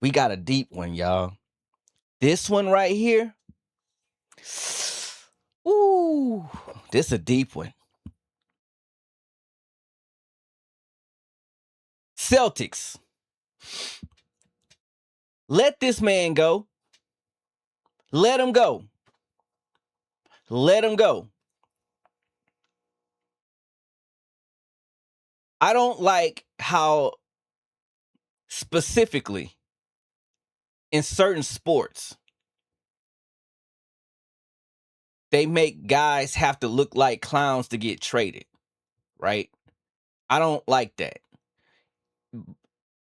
We got a deep one, y'all. This one right here. Ooh, this a deep one. Celtics. Let this man go. Let him go. Let him go. I don't like how specifically in certain sports they make guys have to look like clowns to get traded, right? I don't like that.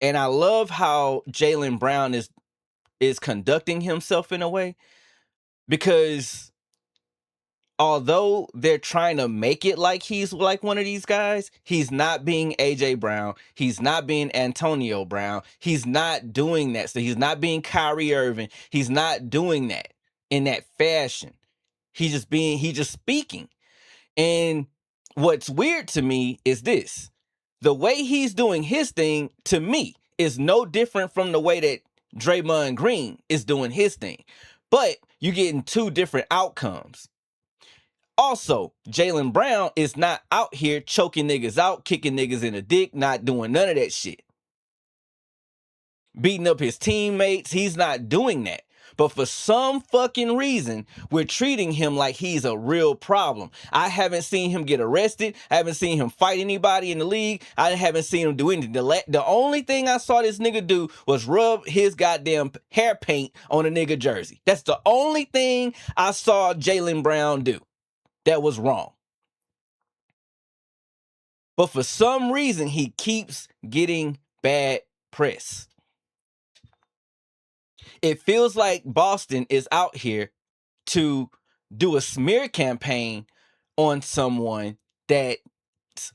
And I love how Jaylen Brown is conducting himself in a way, because although they're trying to make it like he's like one of these guys, he's not being AJ Brown. He's not being Antonio Brown. He's not doing that. So he's not being Kyrie Irving. He's not doing that in that fashion. He's just speaking. And what's weird to me is this. The way he's doing his thing, to me, is no different from the way that Draymond Green is doing his thing. But you're getting two different outcomes. Also, Jaylen Brown is not out here choking niggas out, kicking niggas in the dick, not doing none of that shit. Beating up his teammates, he's not doing that. But for some fucking reason, we're treating him like he's a real problem. I haven't seen him get arrested. I haven't seen him fight anybody in the league. I haven't seen him do anything. The only thing I saw this nigga do was rub his goddamn hair paint on a nigga jersey. That's the only thing I saw Jaylen Brown do that was wrong. But for some reason, he keeps getting bad press. It feels like Boston is out here to do a smear campaign on someone that's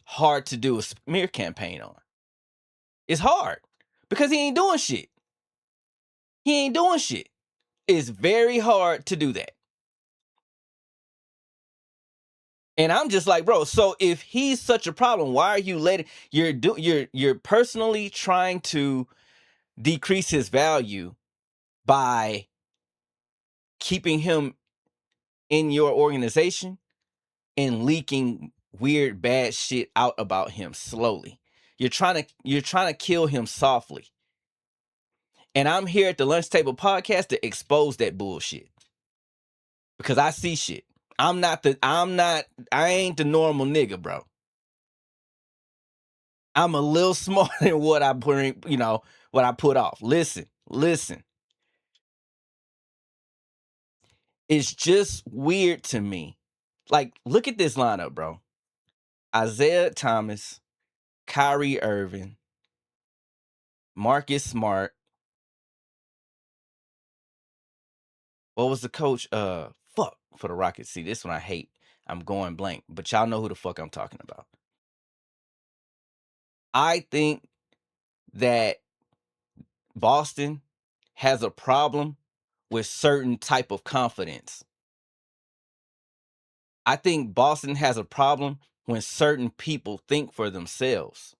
hard to do a smear campaign on. It's hard because he ain't doing shit. He ain't doing shit. It's very hard to do that. And I'm just like, bro, so if he's such a problem, why are you letting you're personally trying to decrease his value by keeping him in your organization and leaking weird bad shit out about him slowly. You're trying to kill him softly. And I'm here at the Lunch Table Podcast to expose that bullshit. Because I see shit. I ain't the normal nigga, bro. I'm a little smarter than what I bring, what I put off. Listen. It's just weird to me. Like, look at this lineup, bro. Isaiah Thomas, Kyrie Irving, Marcus Smart. What was the coach? Fuck for the Rockets. See, this one I hate. I'm going blank, but y'all know who the fuck I'm talking about. I think that Boston has a problem with certain type of confidence. I think Boston has a problem when certain people think for themselves.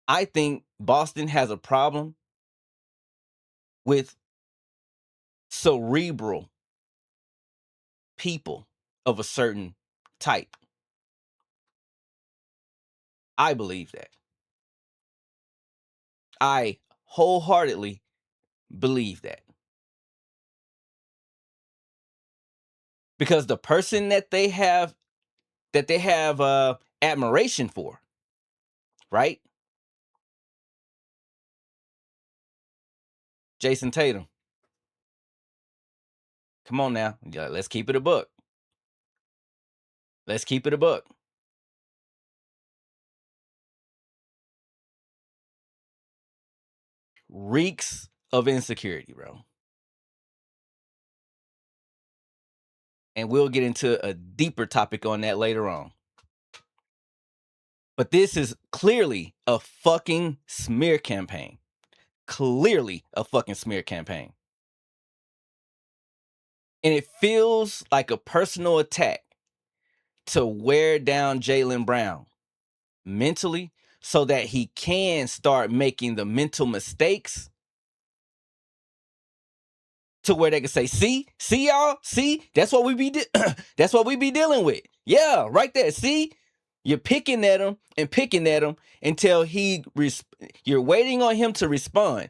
I think Boston has a problem with cerebral people of a certain type. I believe that. I wholeheartedly believe that. Because the person that they have admiration for, right? Jason Tatum. Come on now. Let's keep it a buck. Let's keep it a buck. Reeks of insecurity, bro. And we'll get into a deeper topic on that later on. But this is clearly a fucking smear campaign. Clearly a fucking smear campaign. And it feels like a personal attack to wear down Jaylen Brown mentally so that he can start making the mental mistakes to where they can say, see y'all, see, that's what we be that's what we be dealing with. Yeah, right there. See, you're picking at him until you're waiting on him to respond.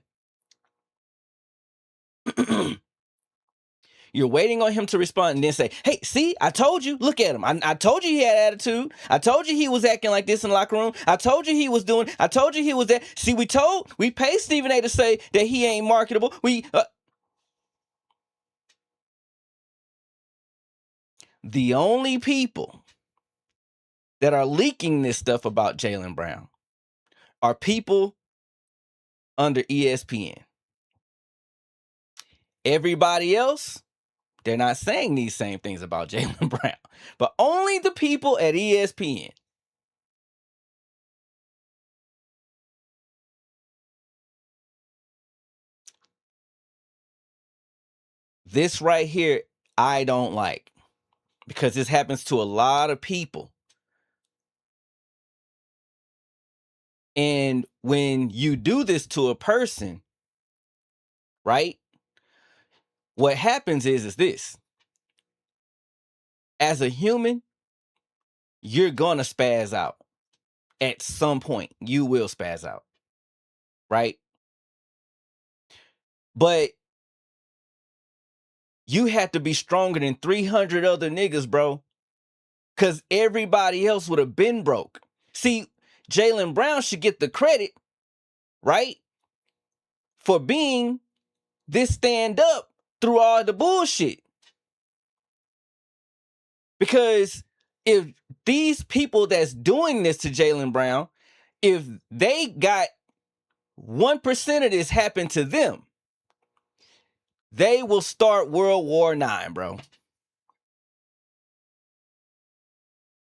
You're waiting on him to respond and then say, hey, see, I told you, look at him. I told you he had attitude. I told you he was acting like this in the locker room. I told you he was that. See, we paid Stephen A to say that he ain't marketable. The only people that are leaking this stuff about Jaylen Brown are people under ESPN. Everybody else, they're not saying these same things about Jaylen Brown, but only the people at ESPN. This right here, I don't like, because this happens to a lot of people. And when you do this to a person, right, what happens is this. As a human, you're gonna spaz out. At some point, you will spaz out, right? But you have to be stronger than 300 other niggas, bro. Because everybody else would have been broke. See, Jaylen Brown should get the credit, right, for being this stand up through all the bullshit. Because if these people that's doing this to Jaylen Brown, if they got 1% of this happen to them, they will start World War IX, bro.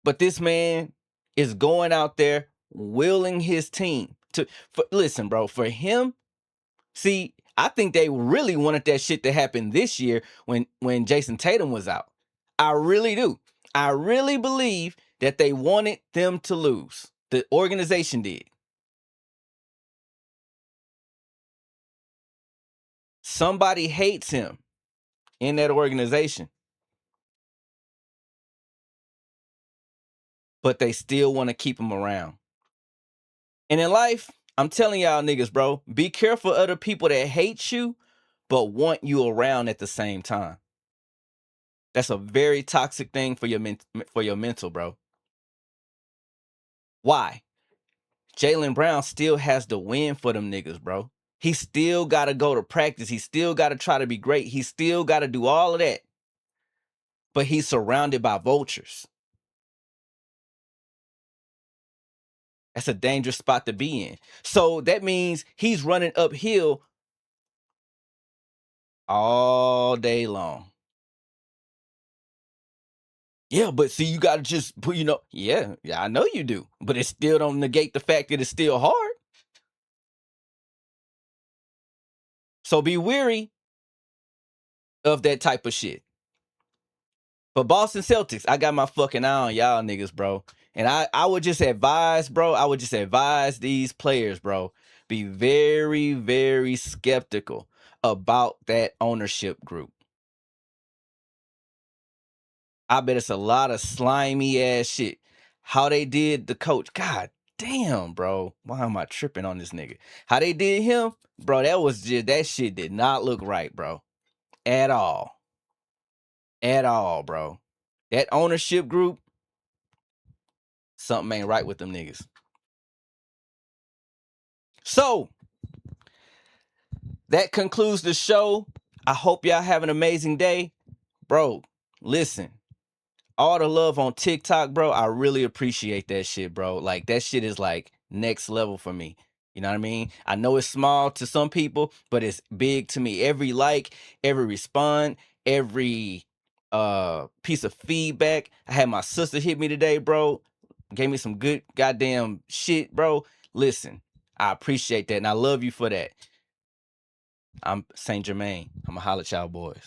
But this man is going out there willing his team to listen, bro, for him. See, I think they really wanted that shit to happen this year when Jason Tatum was out. I really do. I really believe that they wanted them to lose. The organization did. Somebody hates him in that organization, but they still want to keep him around. And in life, I'm telling y'all niggas, bro, be careful of the people that hate you but want you around at the same time. That's a very toxic thing for your mental, bro. Why? Jaylen Brown still has to win for them niggas, bro. He still got to go to practice. He still got to try to be great. He still got to do all of that. But he's surrounded by vultures. That's a dangerous spot to be in. So that means he's running uphill all day long. Yeah, but see, you got to just put, yeah, I know you do. But it still don't negate the fact that it's still hard. So be weary of that type of shit. But Boston Celtics, I got my fucking eye on y'all niggas, bro. And I would just advise, bro, these players, bro, be very, very skeptical about that ownership group. I bet it's a lot of slimy ass shit. How they did the coach. God damn, bro. Why am I tripping on this nigga? How they did him, bro, that shit did not look right, bro. At all. At all, bro. That ownership group, something ain't right with them niggas. So, that concludes the show. I hope y'all have an amazing day. Bro, listen. All the love on TikTok, bro. I really appreciate that shit, bro. Like, that shit is like next level for me. You know what I mean? I know it's small to some people, but it's big to me. Every like, every respond, every piece of feedback. I had my sister hit me today, bro. Gave me some good goddamn shit, bro. Listen, I appreciate that, and I love you for that. I'm Saint Germain. I'm a holla at y'all boys.